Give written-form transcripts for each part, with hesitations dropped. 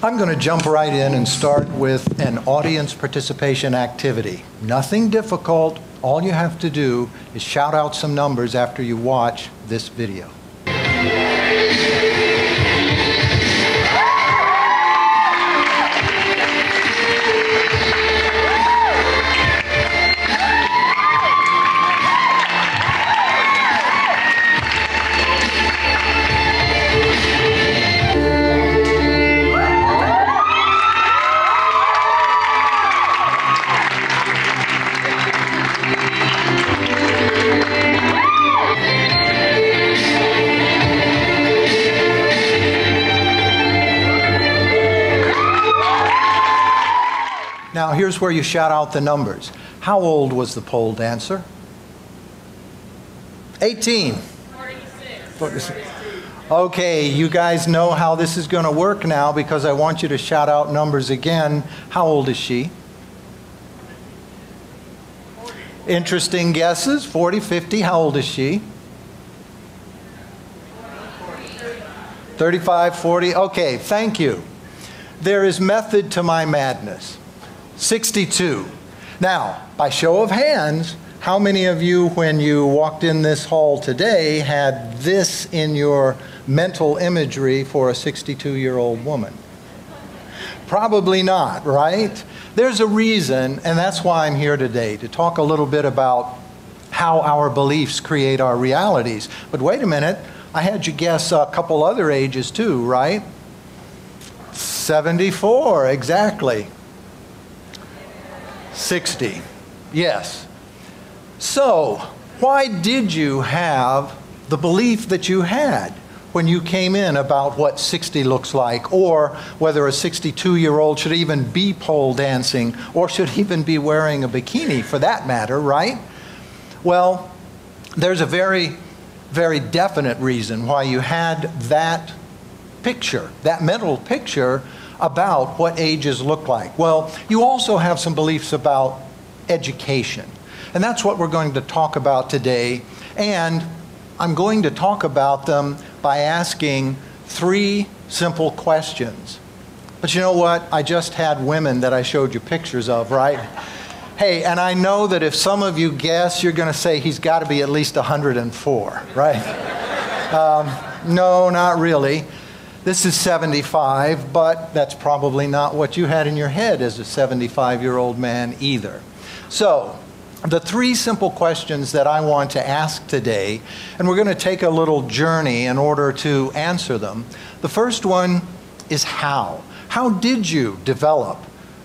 I'm going to jump right in and start with an audience participation activity. Nothing difficult. All you have to do is shout out some numbers after you watch this video. Now, here's where you shout out the numbers. How old was the pole dancer? 18. 46. Okay, you guys know how this is going to work now because I want you to shout out numbers again. How old is she? 40. Interesting guesses. 40, 50. How old is she? 35, 40. Okay, thank you. There is method to my madness. 62. Now, by show of hands, how many of you, when you walked in this hall today, had this in your mental imagery for a 62-year-old woman? Probably not, right? There's a reason, and that's why I'm here today, to talk a little bit about how our beliefs create our realities. But wait a minute, I had you guess a couple other ages too, right? 74, exactly. 60, yes. So, why did you have the belief that you had when you came in about what 60 looks like, or whether a 62-year-old should even be pole dancing, or should even be wearing a bikini for that matter, right? Well, there's a very, very definite reason why you had that picture, that mental picture about what ages look like. Well, you also have some beliefs about education. And that's what we're going to talk about today. And I'm going to talk about them by asking 3 simple questions. But you know what? I just had women that I showed you pictures of, right? Hey, and I know that if some of you guess, you're going to say he's got to be at least 104, right? No, not really. This is 75, but that's probably not what you had in your head as a 75-year-old man either. So, the 3 simple questions that I want to ask today, and we're going to take a little journey in order to answer them. The first one is how. How did you develop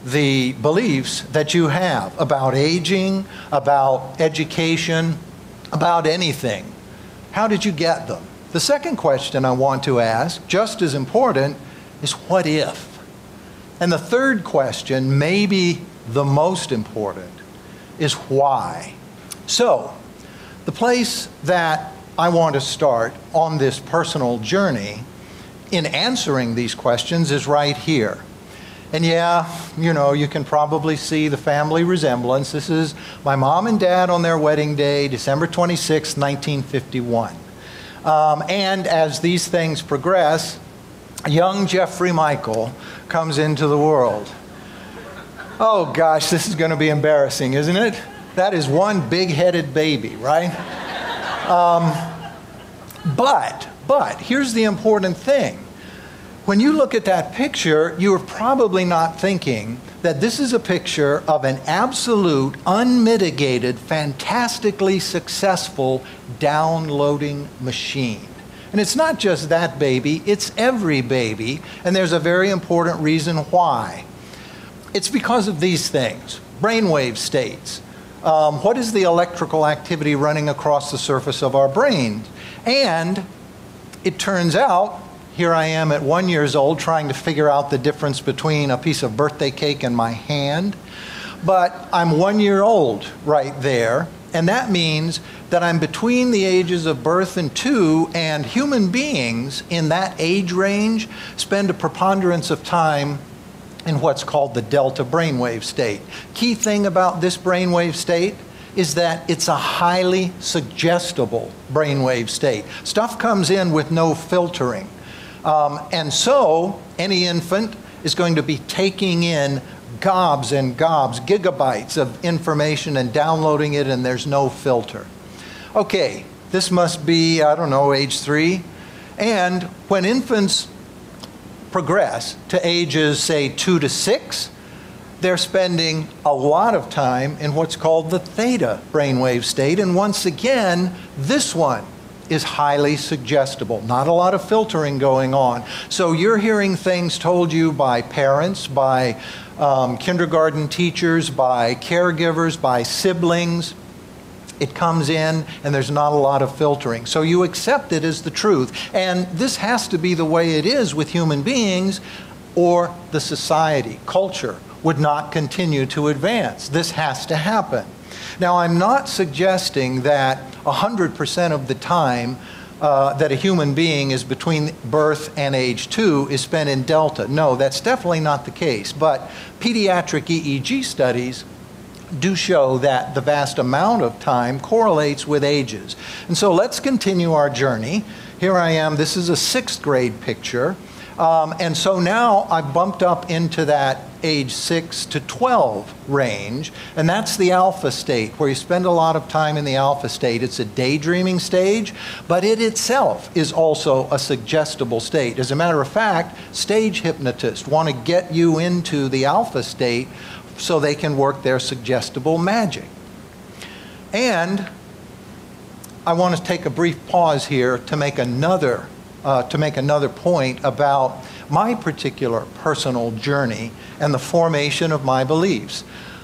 the beliefs that you have about aging, about education, about anything? How did you get them? The second question I want to ask, just as important, is what if? And the third question, maybe the most important, is why. So, the place that I want to start on this personal journey in answering these questions is right here. And yeah, you know, you can probably see the family resemblance. This is my mom and dad on their wedding day, December 26, 1951. And as these things progress, young Jeffrey Michael comes into the world. Oh gosh, this is going to be embarrassing, isn't it? That is one big-headed baby, right? But here's the important thing. When you look at that picture, you're probably not thinking that this is a picture of an absolute, unmitigated, fantastically successful downloading machine. And it's not just that baby, it's every baby, and there's a very important reason why. It's because of these things. Brainwave states. What is the electrical activity running across the surface of our brains? And it turns out, here I am at 1 year old trying to figure out the difference between a piece of birthday cake and my hand. But I'm 1 year old right there, and that means that I'm between the ages of birth and 2, and human beings in that age range spend a preponderance of time in what's called the delta brainwave state. Key thing about this brainwave state is that it's a highly suggestible brainwave state. Stuff comes in with no filtering. And so any infant is going to be taking in gobs and gobs, gigabytes of information and downloading it, and there's no filter. Okay, this must be, I don't know, age 3. And when infants progress to ages, say, 2 to 6, they're spending a lot of time in what's called the theta brainwave state. And once again, this one is highly suggestible. Not a lot of filtering going on. So you're hearing things told you by parents, by kindergarten teachers, by caregivers, by siblings. It comes in and there's not a lot of filtering. So you accept it as the truth. And this has to be the way it is with human beings, or the society, culture, would not continue to advance. This has to happen. Now, I'm not suggesting that 100% of the time that a human being is between birth and age 2 is spent in delta. No, that's definitely not the case. But pediatric EEG studies do show that the vast amount of time correlates with ages. And so let's continue our journey. Here I am. This is a 6th grade picture. And so now I've bumped up into that age 6 to 12 range, and that's the alpha state, where you spend a lot of time in the alpha state. It's a daydreaming stage, but it itself is also a suggestible state. As a matter of fact, stage hypnotists want to get you into the alpha state so they can work their suggestible magic. And I want to take a brief pause here to make another point about my particular personal journey and the formation of my beliefs.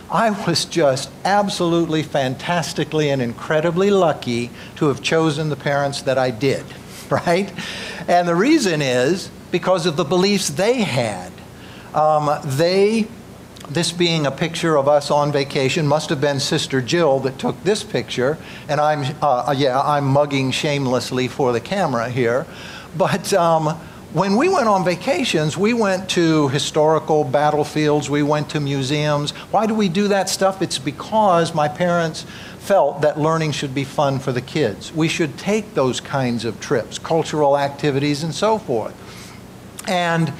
I was just absolutely, fantastically, and incredibly lucky to have chosen the parents that I did, right? And the reason is because of the beliefs they had. This being a picture of us on vacation, must have been Sister Jill that took this picture, and I'm mugging shamelessly for the camera here. But when we went on vacations, we went to historical battlefields, we went to museums. Why do we do that stuff? It's because my parents felt that learning should be fun for the kids. We should take those kinds of trips, cultural activities and so forth. And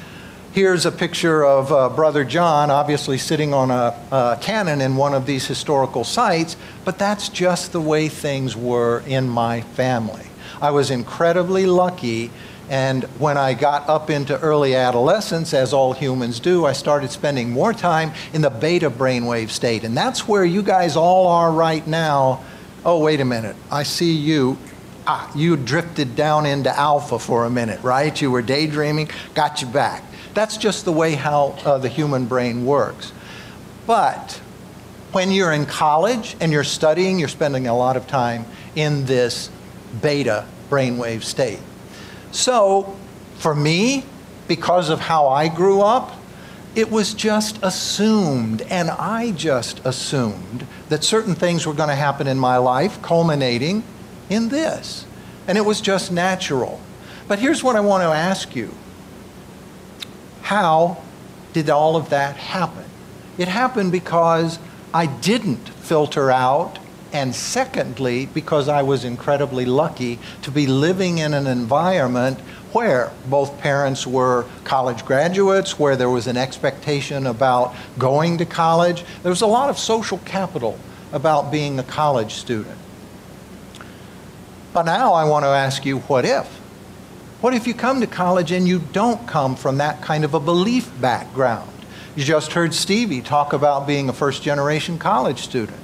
here's a picture of Brother John, obviously sitting on a cannon in one of these historical sites, but that's just the way things were in my family. I was incredibly lucky, and when I got up into early adolescence, as all humans do, I started spending more time in the beta brainwave state, and that's where you guys all are right now. Oh, wait a minute, I see you. You drifted down into alpha for a minute, right? You were daydreaming, got you back. That's just the way how the human brain works. But when you're in college and you're studying, you're spending a lot of time in this beta brainwave state. So for me, because of how I grew up, it was just assumed, and I just assumed that certain things were going to happen in my life, culminating in this. And it was just natural. But here's what I want to ask you. How did all of that happen? It happened because I didn't filter out, and secondly, because I was incredibly lucky to be living in an environment where both parents were college graduates, where there was an expectation about going to college. There was a lot of social capital about being a college student. But now I want to ask you, what if? What if you come to college and you don't come from that kind of a belief background? You just heard Stevie talk about being a first-generation college student.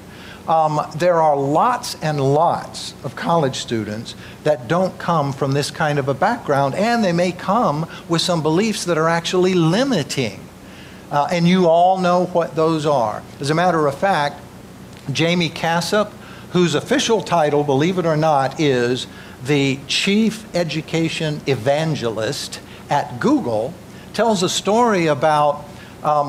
There are lots and lots of college students that don't come from this kind of a background, and they may come with some beliefs that are actually limiting. And you all know what those are. As a matter of fact, Jamie Cassup, whose official title, believe it or not, is the Chief Education Evangelist at Google, tells a story about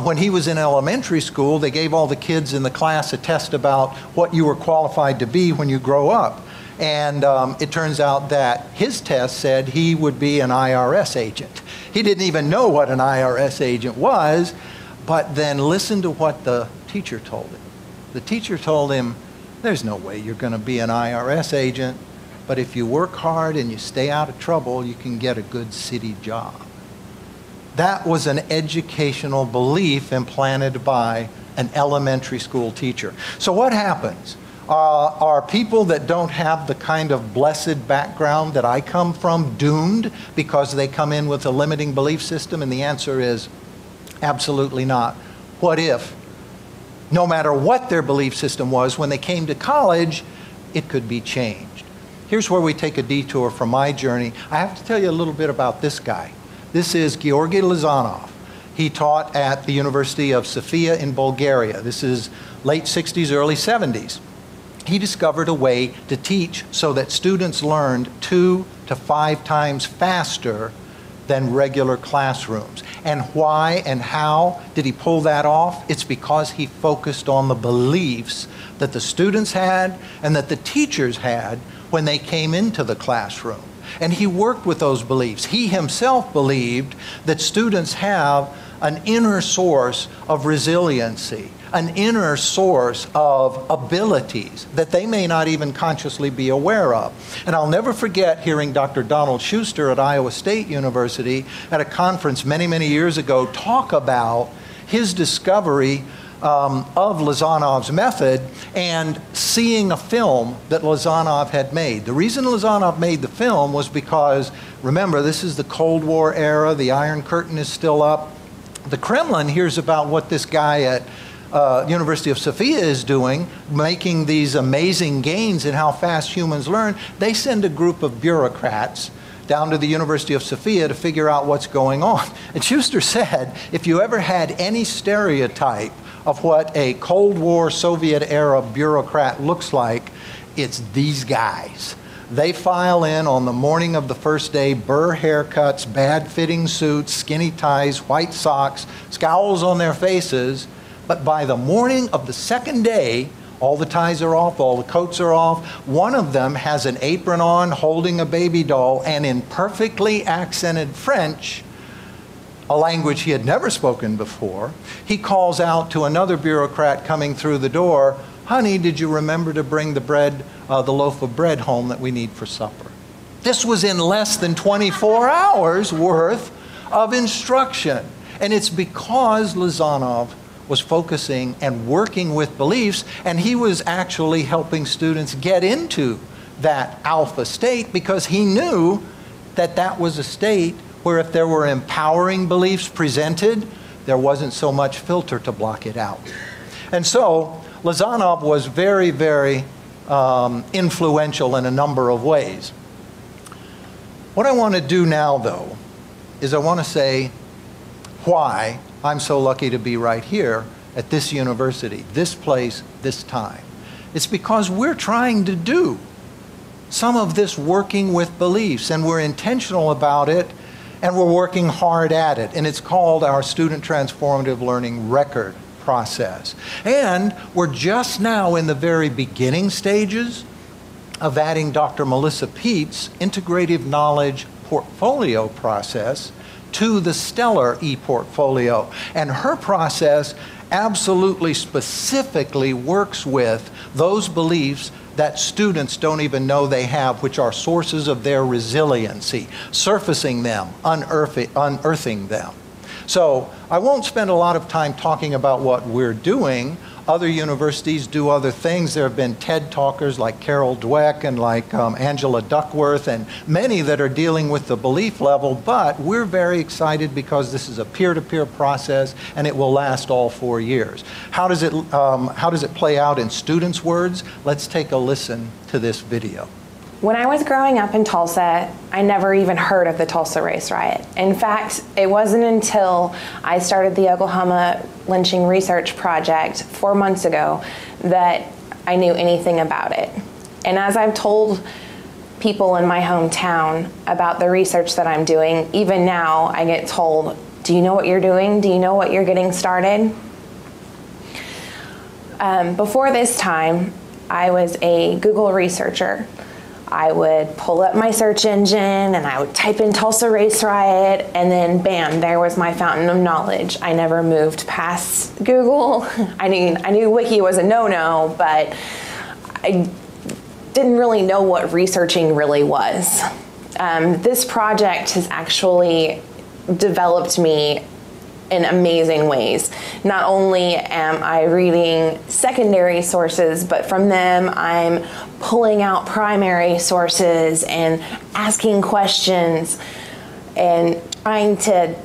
when he was in elementary school. They gave all the kids in the class a test about what you were qualified to be when you grow up. And it turns out that his test said he would be an IRS agent. He didn't even know what an IRS agent was, but then listen to what the teacher told him. The teacher told him, there's no way you're going to be an IRS agent, but if you work hard and you stay out of trouble, you can get a good city job. That was an educational belief implanted by an elementary school teacher. So what happens? Are people that don't have the kind of blessed background that I come from doomed because they come in with a limiting belief system? And the answer is absolutely not. What if, no matter what their belief system was, when they came to college, it could be changed? Here's where we take a detour from my journey. I have to tell you a little bit about this guy. This is Georgy Lozanov. He taught at the University of Sofia in Bulgaria. This is late 60s, early 70s. He discovered a way to teach so that students learned 2 to 5 times faster than regular classrooms. And why and how did he pull that off? It's because he focused on the beliefs that the students had and that the teachers had when they came into the classroom. And he worked with those beliefs. He himself believed that students have an inner source of resiliency, an inner source of abilities that they may not even consciously be aware of. And I'll never forget hearing Dr. Donald Schuster at Iowa State University at a conference many, many years ago talk about his discovery of Lozanov's method and seeing a film that Lozanov had made. The reason Lozanov made the film was because, remember, this is the Cold War era, the Iron Curtain is still up. The Kremlin hears about what this guy at University of Sofia is doing, making these amazing gains in how fast humans learn. They send a group of bureaucrats down to the University of Sofia to figure out what's going on. And Schuster said, if you ever had any stereotype of what a Cold War Soviet-era bureaucrat looks like, it's these guys. They file in on the morning of the first day, burr haircuts, bad-fitting suits, skinny ties, white socks, scowls on their faces. But by the morning of the second day, all the ties are off, all the coats are off. One of them has an apron on, holding a baby doll, and in perfectly accented French, a language he had never spoken before, he calls out to another bureaucrat coming through the door, "Honey, did you remember to bring the bread, the loaf of bread home that we need for supper?" This was in less than 24 hours worth of instruction. And it's because Lozanov was focusing and working with beliefs, and he was actually helping students get into that alpha state because he knew that that was a state where if there were empowering beliefs presented, there wasn't so much filter to block it out. And so Lozanov was very, very influential in a number of ways. What I want to do now, though, is I want to say why I'm so lucky to be right here at this university, this place, this time. It's because we're trying to do some of this working with beliefs, and we're intentional about it, and we're working hard at it. And it's called our Student Transformative Learning Record process. And we're just now in the very beginning stages of adding Dr. Melissa Pete's integrative knowledge portfolio process to the STLR e-portfolio. And her process absolutely specifically works with those beliefs that students don't even know they have, which are sources of their resiliency, surfacing them, unearthing them. So I won't spend a lot of time talking about what we're doing. Other universities do other things. There have been TED talkers like Carol Dweck and like Angela Duckworth, and many that are dealing with the belief level, but we're very excited because this is a peer-to-peer process and it will last all 4 years. How does it play out in students' words? Let's take a listen to this video. When I was growing up in Tulsa, I never even heard of the Tulsa Race Riot. In fact, it wasn't until I started the Oklahoma Lynching Research Project 4 months ago that I knew anything about it. And as I've told people in my hometown about the research that I'm doing, even now I get told, "Do you know what you're doing? Do you know what you're getting started?" Before this time, I was a Google researcher. I would pull up my search engine and I would type in Tulsa Race Riot, and then bam, there was my fountain of knowledge. I never moved past Google. I knew Wiki was a no-no, but I didn't really know what researching really was. This project has actually developed me in amazing ways. Not only am I reading secondary sources, but from them I'm pulling out primary sources and asking questions and trying to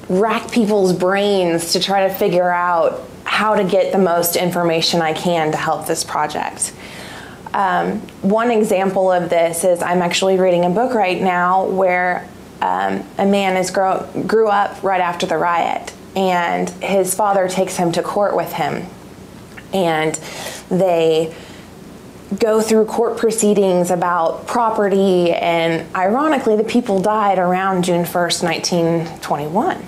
rack people's brains to try to figure out how to get the most information I can to help this project. One example of this is I'm actually reading a book right now where a man grew up right after the riot, and his father takes him to court with him, and they go through court proceedings about property, and ironically the people died around June 1st, 1921.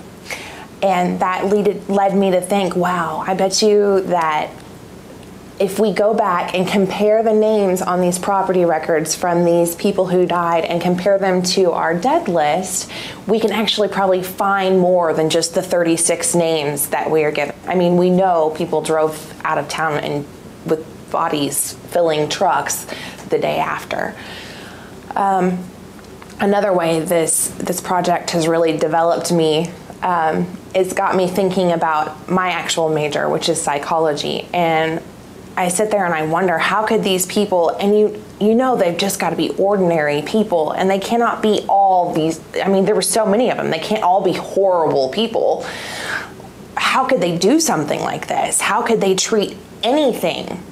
And that led me to think, wow, I bet you that if we go back and compare the names on these property records from these people who died and compare them to our dead list, we can actually probably find more than just the 36 names that we are given. I mean, we know people drove out of town and with bodies filling trucks the day after. Another way this project has really developed me, it's got me thinking about my actual major, which is psychology. And I sit there and I wonder, how could these people, and you know they've just got to be ordinary people, and they cannot be all these, I mean, there were so many of them, they can't all be horrible people. How could they do something like this? How could they treat anything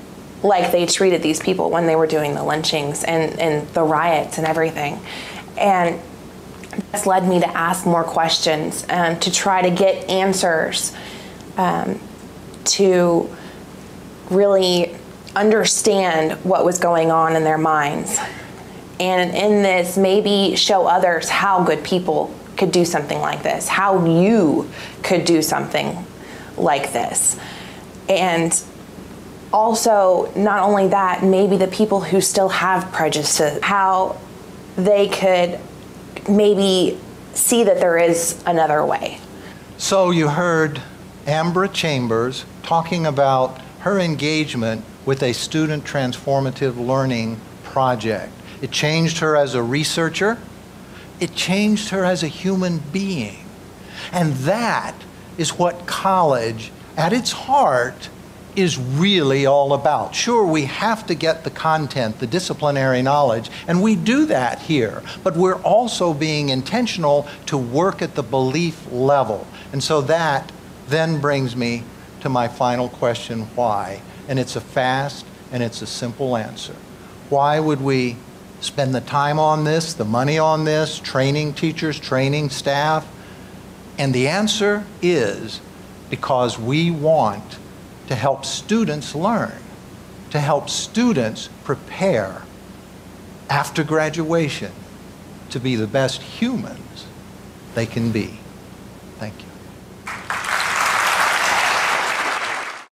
like they treated these people when they were doing the lynchings and the riots and everything? And that's led me to ask more questions, to try to get answers, to really understand what was going on in their minds. And in this, maybe show others how good people could do something like this, how you could do something like this. And also, not only that, maybe the people who still have prejudices, how they could maybe see that there is another way. So you heard Ambra Chambers talking about her engagement with a student transformative learning project. It changed her as a researcher. It changed her as a human being. And that is what college, at its heart, is really all about. Sure, we have to get the content, the disciplinary knowledge, and we do that here, but we're also being intentional to work at the belief level. And so that then brings me to my final question, why? And it's a fast and it's a simple answer. Why would we spend the time on this, the money on this, training teachers, training staff? And the answer is because we want to help students learn, to help students prepare after graduation to be the best humans they can be. Thank you.